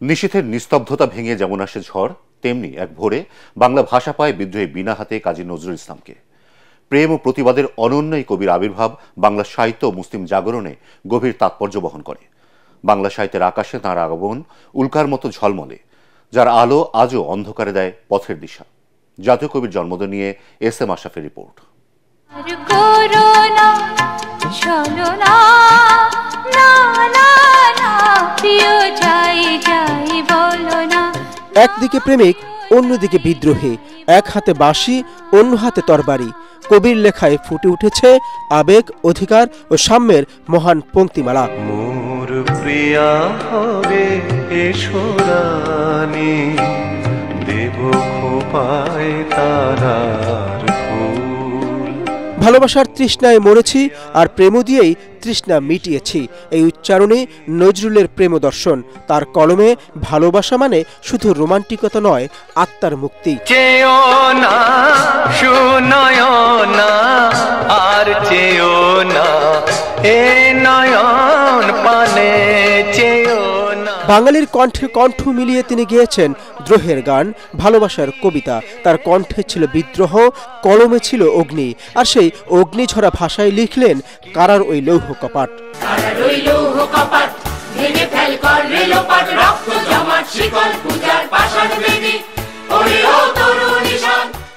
নিশীথের নিস্তব্ধতা ভেঙে যেমন আসে ঝড়, তেমনি এক ভোরে বাংলা ভাষা পায় বিদ্রোহী বিনা হাতে কাজী নজরুল ইসলামকে। প্রেম ও প্রতিবাদের অনন্য এই কবির আবির্ভাব বাংলা সাহিত্য ও মুসলিম জাগরণে গভীর তাৎপর্য বহন করে। বাংলা সাহিত্যের আকাশে তাঁর আগমন উল্কার মতো ঝলমলে, যার আলো আজও অন্ধকারে দেয় পথের দিশা। জাতীয় কবির জন্মদিন নিয়ে এস.এম. আশরাফের রিপোর্ট। একদিকে প্রেমিক, অন্যদিকে বিদ্রোহী, এক হাতে বাঁশি, অন্য হাতে তরবারি। কবির লেখায় ফুটে উঠেছে আবেগ, অধিকার ও সাম্যের মহান পংক্তিমালা। মোর প্রিয়া হবে এসো রানী, দেব খোপায় তারার ফুল। ভালোবাসার তৃষ্ণায় মরেছি আর প্রেম দিয়েই তৃষ্ণা মিটিয়েছি, এই উচ্চারণে নজরুলের প্রেম দর্শন। তার কলমে ভালোবাসা মানে শুধু রোমান্টিকতা নয়, আত্মার মুক্তি। চেও না, শুনয় না, আর চেও না, এ নয়ন পানে চেও না। বাঙালির কণ্ঠে কণ্ঠ মিলিয়ে তিনি গেয়েছেন দ্রোহের গান, ভালোবাসার কবিতা। তার কণ্ঠে ছিল বিদ্রোহ, কলমে ছিল অগ্নি, আর সেই অগ্নিঝরা ভাষায় লিখলেন কারার ওই লৌহ কপাট।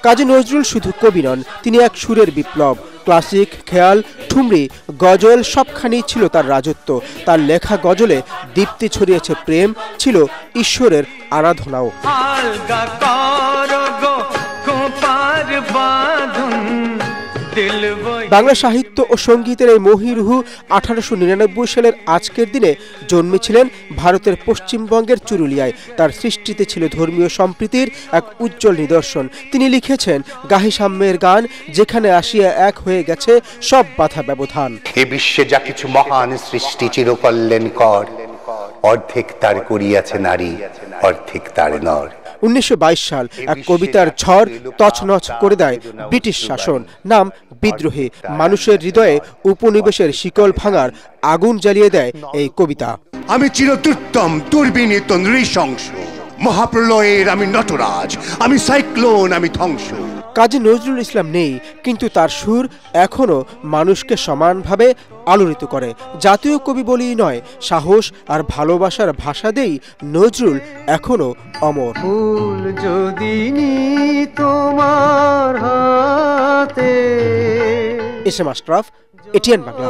কাজী নজরুল শুধু কবি নন, তিনি এক সুরের বিপ্লব। ক্লাসিক, খেয়াল, ঠুমরি, গজল সবখানি ছিল তার রাজত্ব। তার লেখা গজলে দীপ্তি ছড়িয়েছে প্রেম, ছিল ঈশ্বরের আরাধনাও। বাংলা সাহিত্য ও সঙ্গীতের এই মহীরুহ 1899 সালের আজকের দিনে জন্মেছিলেন ভারতের পশ্চিমবঙ্গের চুরুলিয়ায়। তার সৃষ্টিতে ছিল ধর্মীয় সম্প্রীতির এক উজ্জ্বল নিদর্শন। তিনি লিখেছেন গাহি সাম্যের গান, যেখানে আসিয়া এক হয়ে গেছে সব বাধা ব্যবধান। এ বিশ্বে যা কিছু মহান সৃষ্টি চিরকল্যাণ কর, অর্ধেক তার করিয়াছে নারী, অর্ধেক তার নর। 1922 সাল এক কবিতার ঝড় তছনছ করে দেয় ব্রিটিশ শাসন। নাম বিদ্রোহী। মানুষের হৃদয়ে উপনিবেশের শিকল ভাঙার আগুন জ্বালিয়ে দেয় এই কবিতা। আমি চিরতুত্তম দুর্বিনীত নৃশংস, মহাপ্রলয়ের আমি নটরাজ, আমি সাইক্লোন, আমি ধ্বংস। কাজী নজরুল ইসলাম নেই, কিন্তু তার সুর এখনো মানুষকে সমানভাবে আলোড়িত করে। জাতীয় কবি বলেই নয়, সাহস আর ভালোবাসার ভাষা দেই নজরুল এখনো অমর। ফুল যদি তোমার হাতে, এস.এম. আশরাফ, এটিএন বাংলা।